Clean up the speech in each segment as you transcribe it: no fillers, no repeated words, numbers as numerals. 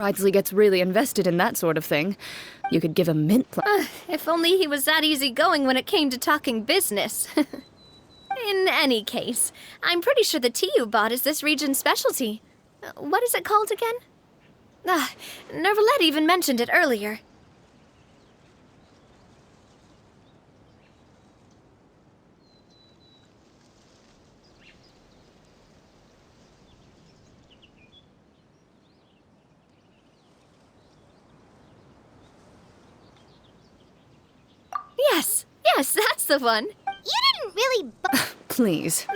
Ridsley gets really invested in that sort of thing. You could give him mint If only he was that easygoing when it came to talking business. In any case, I'm pretty sure the tea you bought is this region's specialty. What is it called again? Nervalette even mentioned it earlier. Yes, that's the one. You didn't really Please.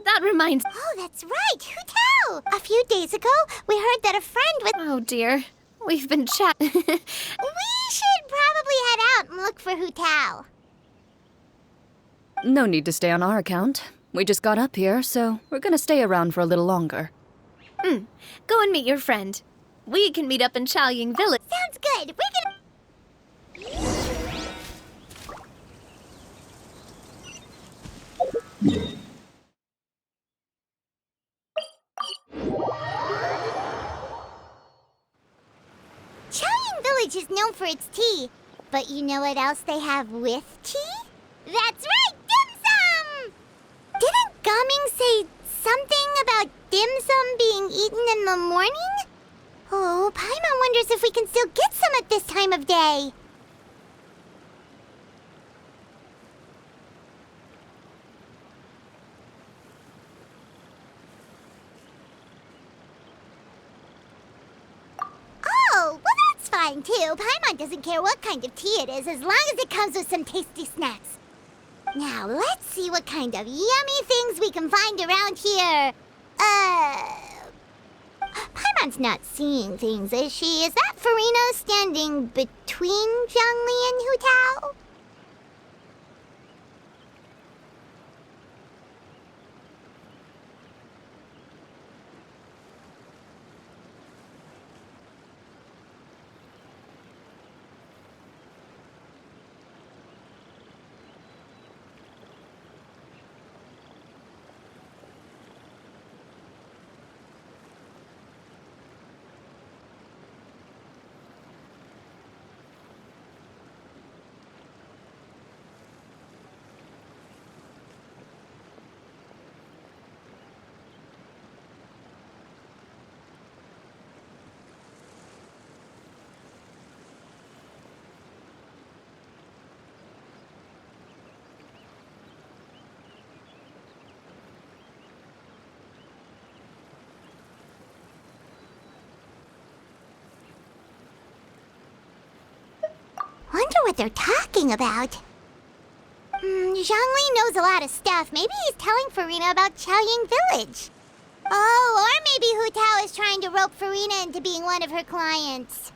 That reminds... Oh, that's right, Hu-Tao! A few days ago, we heard that a friend with... Oh dear, we've been chatting. We should probably head out and look for Hu-Tao. No need to stay on our account. We just got up here, so we're gonna stay around for a little longer. Go and meet your friend. We can meet up in Chaoying Village. Sounds good. We can... Chaoying Village is known for its tea, but you know what else they have with tea? That's right, dim sum! Didn't Gaming say something about dim sum being eaten in the morning? Oh, Paimon wonders if we can still get some at this time of day. Oh, well that's fine too. Paimon doesn't care what kind of tea it is as long as it comes with some tasty snacks. Now, let's see what kind of yummy things we can find around here. Paimon's not seeing things, is she? Is that Farina standing between Zhongli and Hu-Tao? Wonder what they're talking about. Zhongli knows a lot of stuff. Maybe he's telling Farina about Chaoying Village. Oh, or maybe Hu-Tao is trying to rope Farina into being one of her clients.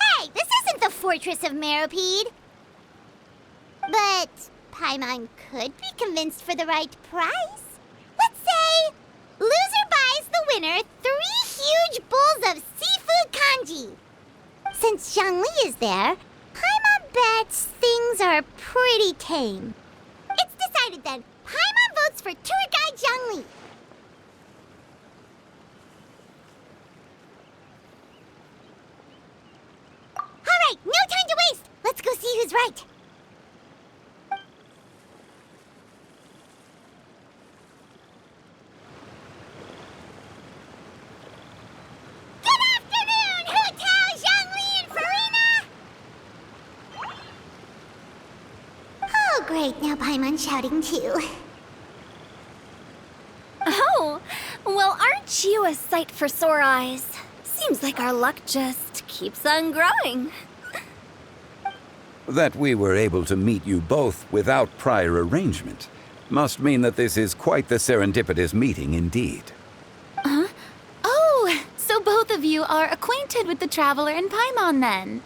Hey, this isn't the Fortress of Meropide. But Paimon could be convinced for the right price. Let's say loser buys the winner 3 huge bowls of seafood kanji. Since Zhongli is there, Paimon bets things are pretty tame. It's decided then. Paimon votes for tour guide Zhongli. All right, no time to waste. Let's go see who's right. Good afternoon, Hu-Tao, Zhongli, and Farina! Oh, great. Now Paimon's shouting too. Oh, well, aren't Aren't you a sight for sore eyes? Seems like our luck just keeps on growing. That we were able to meet you both without prior arrangement must mean that this is quite the serendipitous meeting indeed. Oh, so both of you are acquainted with the Traveler and Paimon then?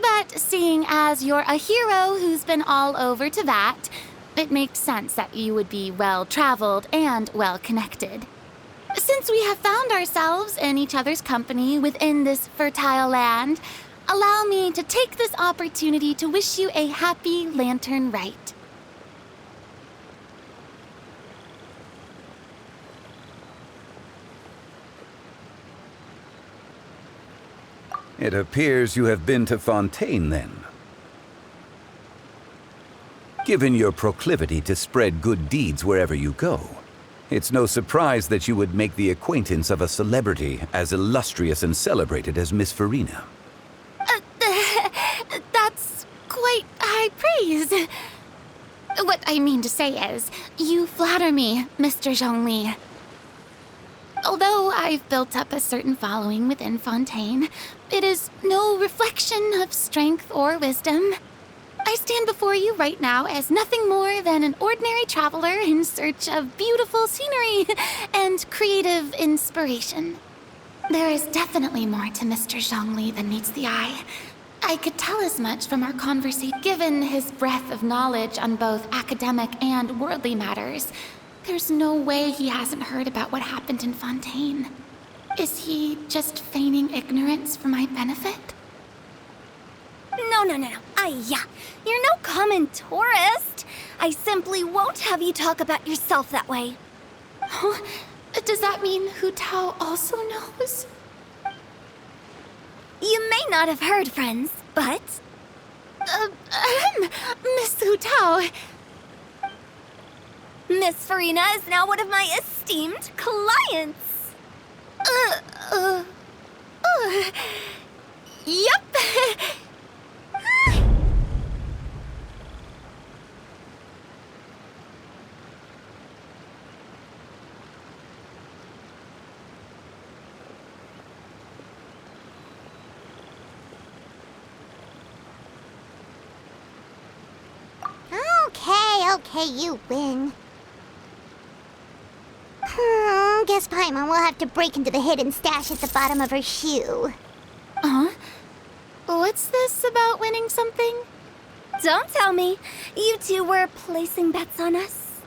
But seeing as you're a hero who's been all over Teyvat, it makes sense that you would be well-traveled and well-connected. Since we have found ourselves in each other's company within this fertile land, allow me to take this opportunity to wish you a happy Lantern Rite. It appears you have been to Fontaine, then. Given your proclivity to spread good deeds wherever you go, it's no surprise that you would make the acquaintance of a celebrity as illustrious and celebrated as Miss Farina. That's quite high praise. What I mean to say is, you flatter me, Mr. Zhongli. Although I've built up a certain following within Fontaine, it is no reflection of strength or wisdom. I stand before you right now as nothing more than an ordinary traveler in search of beautiful scenery and creative inspiration. There is definitely more to Mr. Zhongli than meets the eye. I could tell as much from our conversation. Given his breadth of knowledge on both academic and worldly matters, there's no way he hasn't heard about what happened in Fontaine. Is he just feigning ignorance for my benefit? No. You're no common tourist. I simply won't have you talk about yourself that way. Oh, does that mean Hu Tao also knows? You may not have heard, friends, but... Miss Hu Tao... Miss Farina is now one of my esteemed clients. Yep. Okay, you win. Guess Paimon will have to break into the hidden stash at the bottom of her shoe. What's this about winning something? Don't tell me. You two were placing bets on us.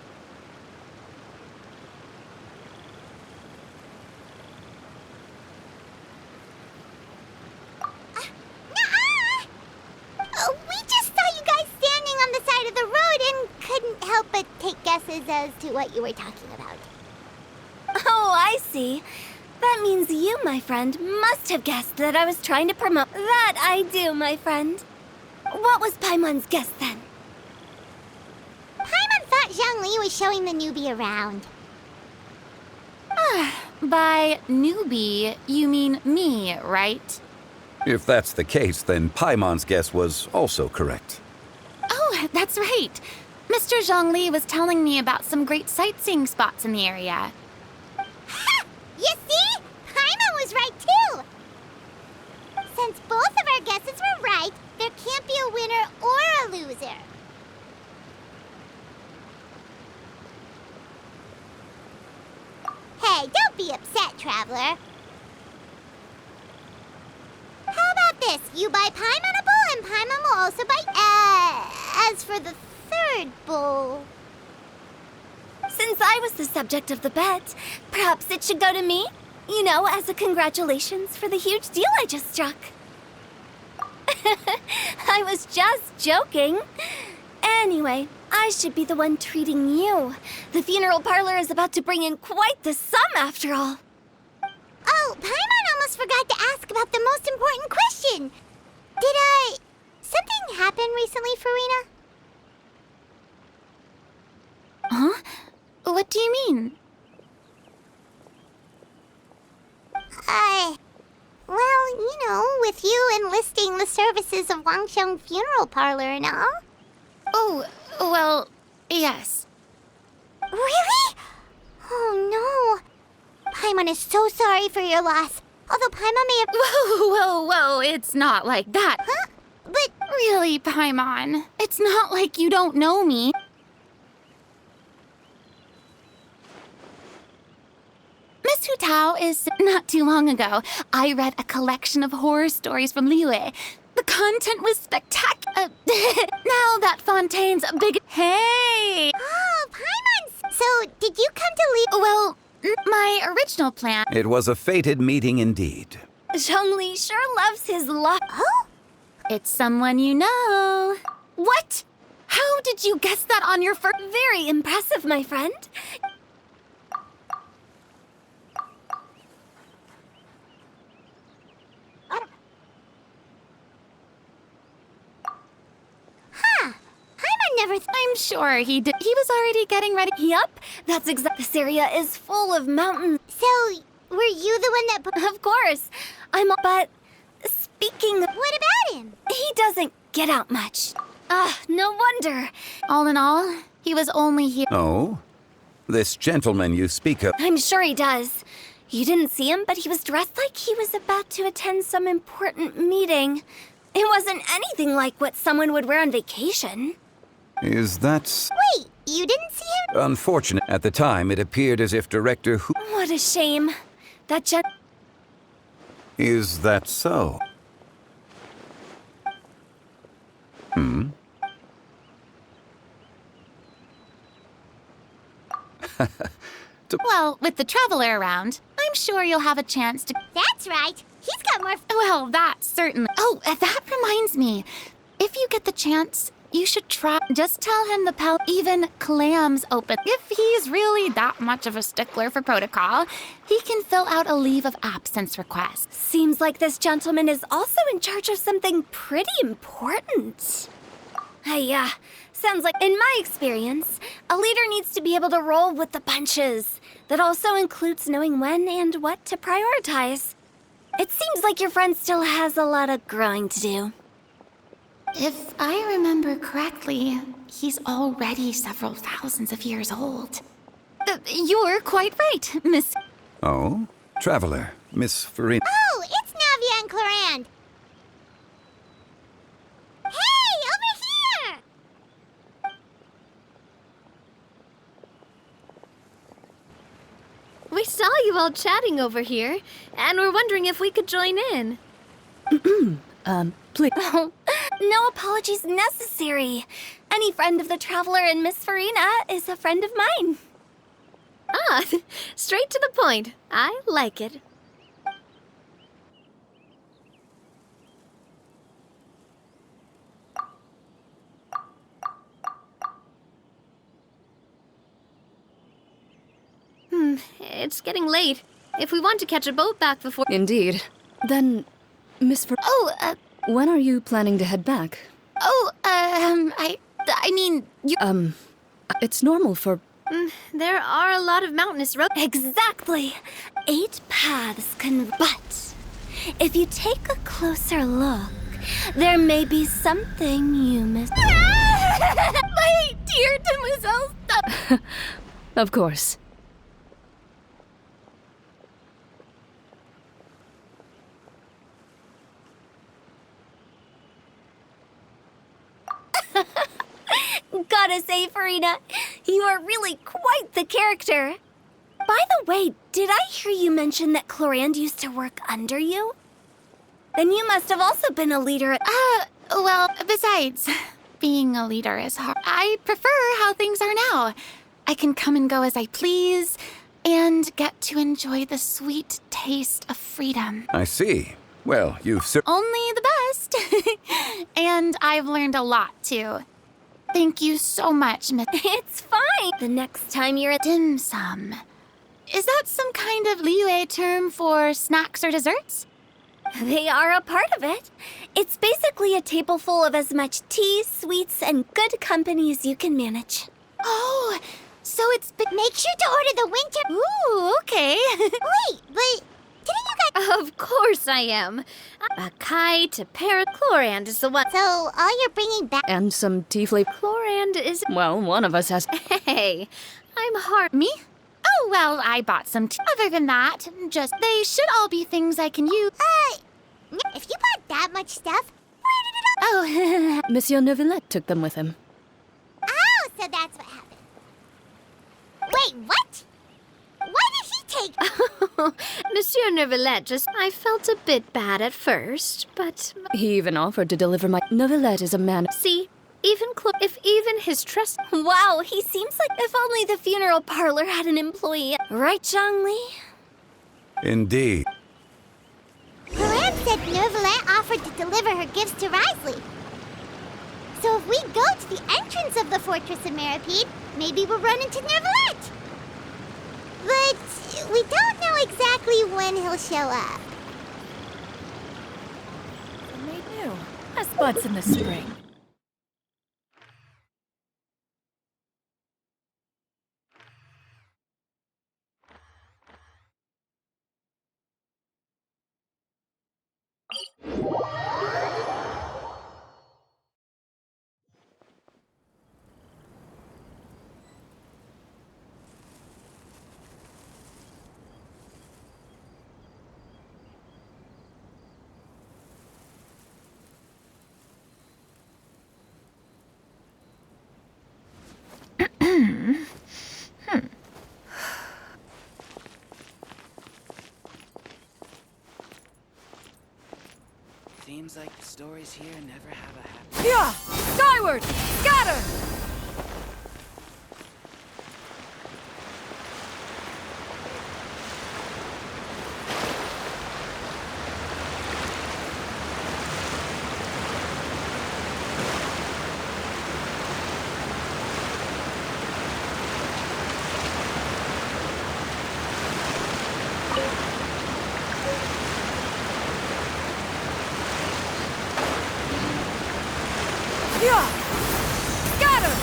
We just saw you guys standing on the side of the road and couldn't help but take guesses as to what you were talking about. Oh, I see. That means you, my friend, must have guessed that I was trying to promote... That I do, my friend. What was Paimon's guess then? Paimon thought Zhongli was showing the newbie around. By newbie, you mean me, right? If that's the case, then Paimon's guess was also correct. Oh, that's right. Mr. Zhongli was telling me about some great sightseeing spots in the area. Ha! You see? Paimon was right too! Since both of our guesses were right, there can't be a winner or a loser. Hey, don't be upset, Traveler. How about this? You buy Paimon a bowl, and Paimon will also buy... as for the third bowl... Since I was the subject of the bet, perhaps it should go to me? You know, as a congratulations for the huge deal I just struck. I was just joking. Anyway, I should be the one treating you. The funeral parlor is about to bring in quite the sum after all. Oh, Paimon almost forgot to ask about the most important question. Did, something happen recently, Farina? Huh? What do you mean? Well, you know, with you enlisting the services of Wangxiang Funeral Parlor and all. Oh, well, yes. Really? Oh, no. Paimon is so sorry for your loss. Although Paimon may have... Whoa, it's not like that. Huh? But... Really, Paimon, it's not like you don't know me. Miss Hu Tao is not too long ago. I read a collection of horror stories from Liyue. The content was spectacular. Now that Fontaine's a big... Hey! Oh, Paimon! So, did you come to leave... Well, my original plan... It was a fated meeting indeed. Zhongli sure loves his luck. Oh? It's someone you know. What? How did you guess that on your first... Very impressive, my friend. Paimon never... I'm sure he did. He was already getting ready. Yup, that's exactly. This area is full of mountains. So, were you the one that... Of course. But speaking of... What about him? He doesn't get out much. No wonder. All in all, he was only here. Oh? This gentleman you speak of... I'm sure he does. You didn't see him, but he was dressed like he was about to attend some important meeting. It wasn't anything like what someone would wear on vacation. Is that... Wait, you didn't see him? Unfortunate. At the time, it appeared as if Director Hu... What a shame. That Is that so? Well, with the traveler around, I'm sure you'll have a chance to... That's right. He's got more... Well, that certainly... Oh, that reminds me. If you get the chance, you should try... Just tell him the even clams open. If he's really that much of a stickler for protocol, he can fill out a leave of absence request. seems like this gentleman is also in charge of something pretty important. Sounds like, in my experience, a leader needs to be able to roll with the punches. That also includes knowing when and what to prioritize. It seems like your friend still has a lot of growing to do. If I remember correctly, he's already several thousands of years old. You're quite right, Miss... Oh? Traveler, Miss Farina. Oh, it's Navia and Clarand. Hey, over here! We saw you all chatting over here, and we're wondering if we could join in. Please. No apologies necessary. Any friend of the Traveler and Miss Farina is a friend of mine. Straight to the point. I like it. It's getting late. If we want to catch a boat back before... Indeed. Then, Miss Ver... When are you planning to head back? I mean, you... It's normal for... There are a lot of mountainous roads. Exactly. 8 paths But if you take a closer look, there may be something you miss. My dear demoiselle, stop! Of course. Gotta say, Farina, you are really quite the character. By the way, did I hear you mention that Clarand used to work under you? Then you must have also been a leader at... Well, besides, being a leader is hard. I prefer how things are now. I can come and go as I please. and get to enjoy the sweet taste of freedom. I see. Well, you've Only the best. And I've learned a lot, too. Thank you so much, Miss It's fine. The next time you're at Dim Sum. Is that some kind of Liyue term for snacks or desserts? They are a part of it. It's basically a table full of as much tea, sweets, and good company as you can manage. Oh, so it's Make sure to order the winter. Ooh, okay. Wait, but didn't you guys? Of course I am. A kite, a parrot, Chlorand is the one. So all you're bringing back? And some tea flavor. Chlorand is... Well, one of us has. Hey, I'm hard. Me? Oh, well, I bought some tea. Other than that, just they should all be things I can use. If you bought that much stuff, where did it all? Oh, Monsieur Neuvillette took them with him. Oh, so that's what happened. Wait, what? Why did he take? Monsieur Neuvillette just... I felt a bit bad at first, but... He even offered to deliver my. Neuvillette is a man. See, if even his trust... Wow, he seems like if only the funeral parlor had an employee. Right, Zhongli? Indeed. Cloran said Neuvillette offered to deliver her gifts to Risley. So if we go to the entrance of the Fortress of Meripede, maybe we'll run into Neuvillette. But we don't know exactly when he'll show up. Made new. As buds in the spring. Seems like the stories here never have a happy... Yeah! Skyward! Scatter! Yeah! Scatter!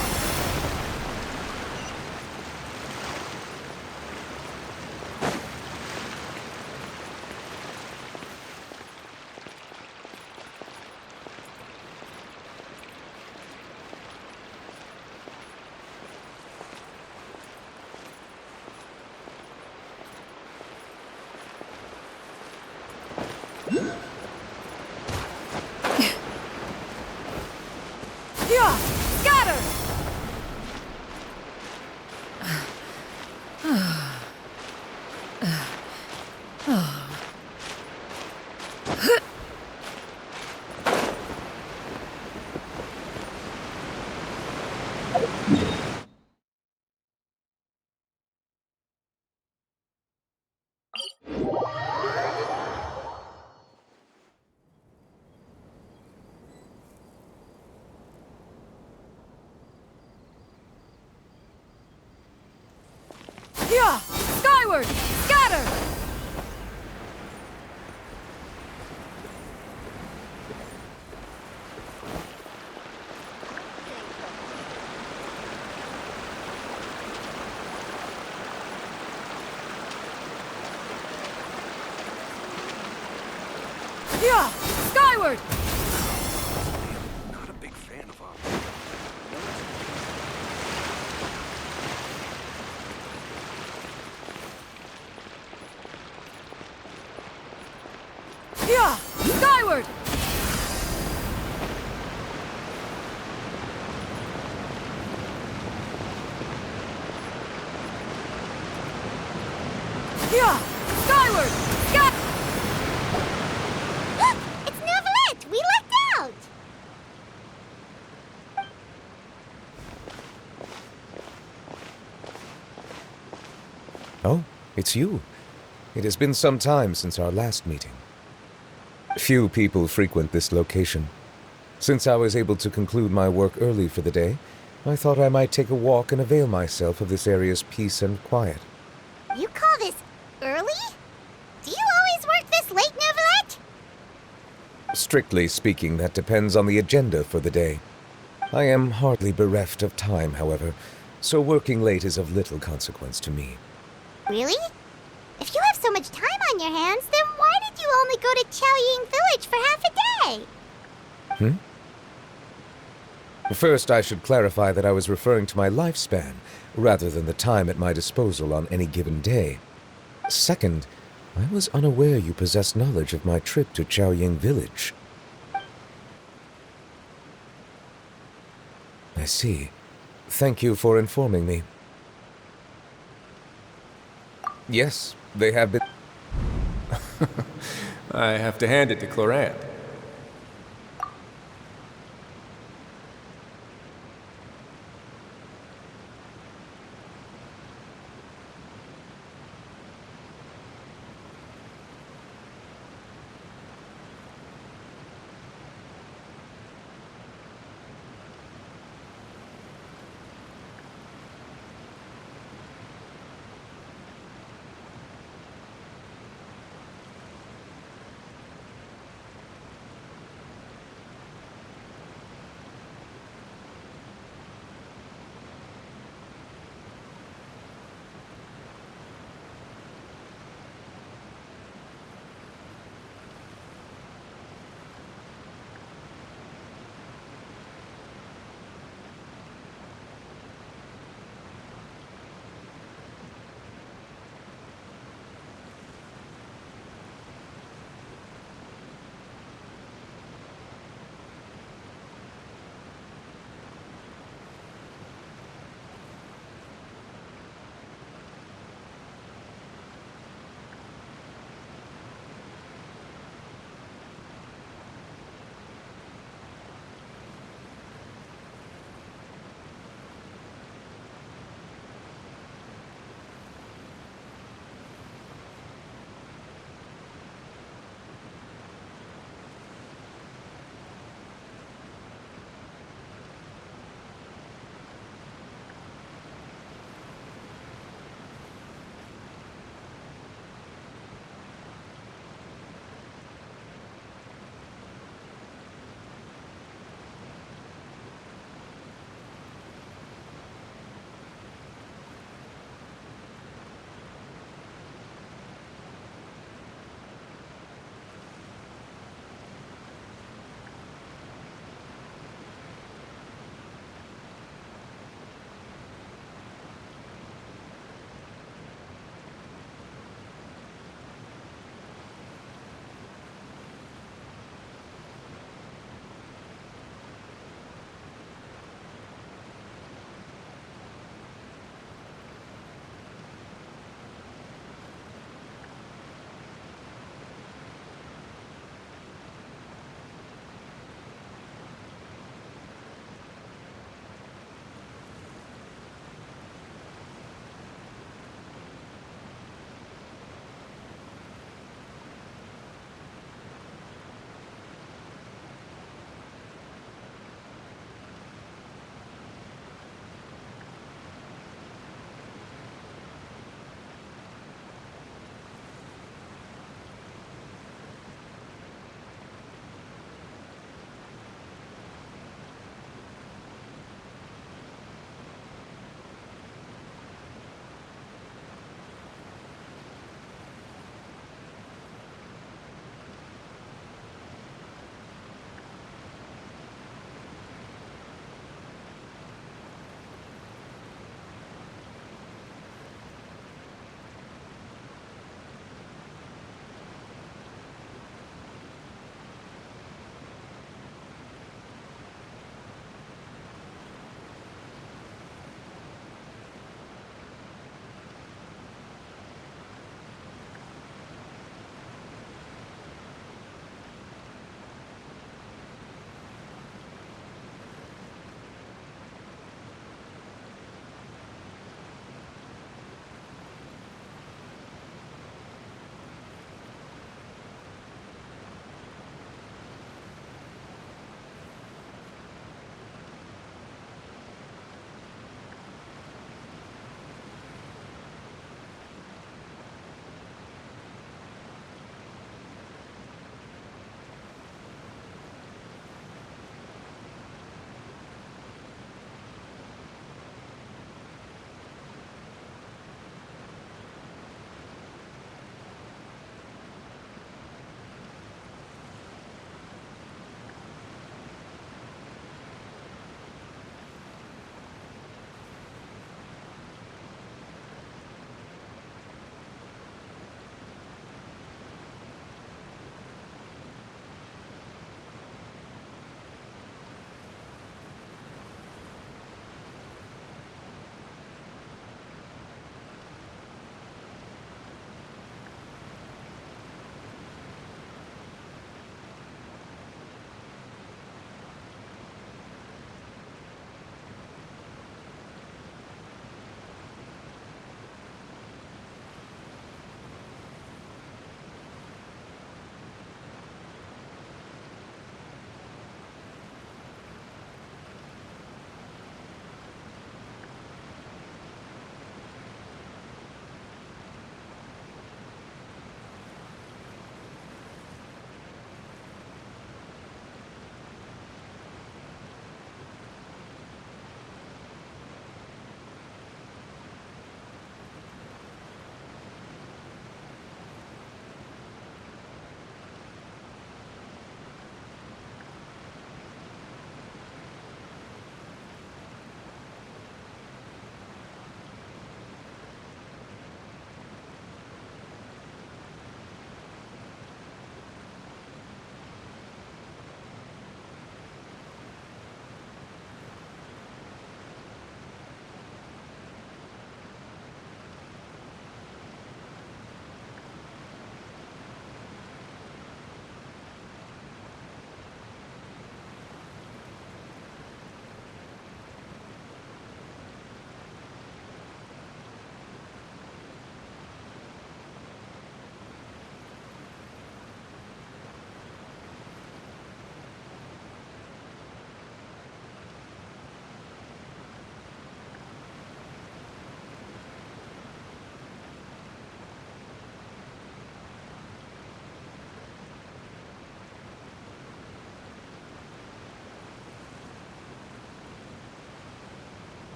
Yeah! Scatter! Yeah! Skyward! Scatter! Yeah! Skyward! Not a big fan of Yeah! Skyward! Yeah! Skyward! Scatter! Look, it's Neuvillette. We It's you. It has been some time since our last meeting. Few people frequent this location. Since I was able to conclude my work early for the day, I thought I might take a walk and avail myself of this area's peace and quiet. You call this early? Do you always work this late, Neuvillette? Strictly speaking, that depends on the agenda for the day. I am hardly bereft of time, however, so working late is of little consequence to me. Really? If you have so much time on your hands, then why did you only go to Chaoying Village for half a day? First, I should clarify that I was referring to my lifespan, rather than the time at my disposal on any given day. Second, I was unaware you possessed knowledge of my trip to Chaoying Village. I see. Thank you for informing me. Yes, they have been... I have to hand it to Clorant.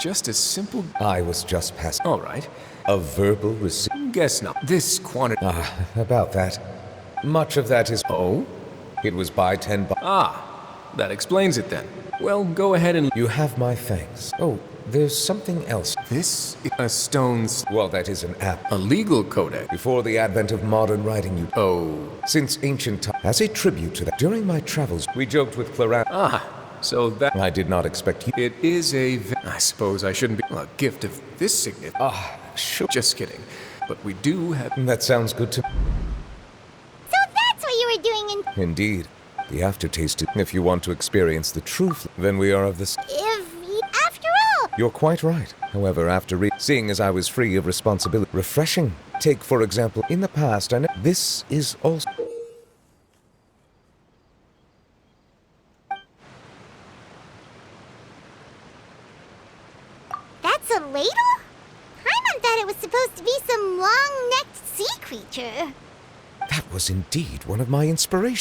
Just a simple... I was just passing All right. a verbal receipt. Guess not. This quantity... About that. Much of that is... Oh? It was by 10 bu- That explains it then. Well, go ahead and... You have my thanks. Oh, there's something else. This is a stone's... Well, that is an app. A legal codex. Before the advent of modern writing, you... Oh. Since ancient times, as a tribute to that, during my travels, we joked with Clara. So that... I did not expect you... It is a... I suppose I shouldn't be... A gift of this significance. Sure. Just kidding. But we do have... That sounds good to... So that's what you were doing in... Indeed. The aftertaste, if you want to experience the truth, then we are of this... After all... You're quite right. However, after seeing as I was free of responsibility, refreshing. Take, for example, in the past, I know... This is also... That's a ladle? Paimon thought it was supposed to be some long-necked sea creature. That was indeed one of my inspirations.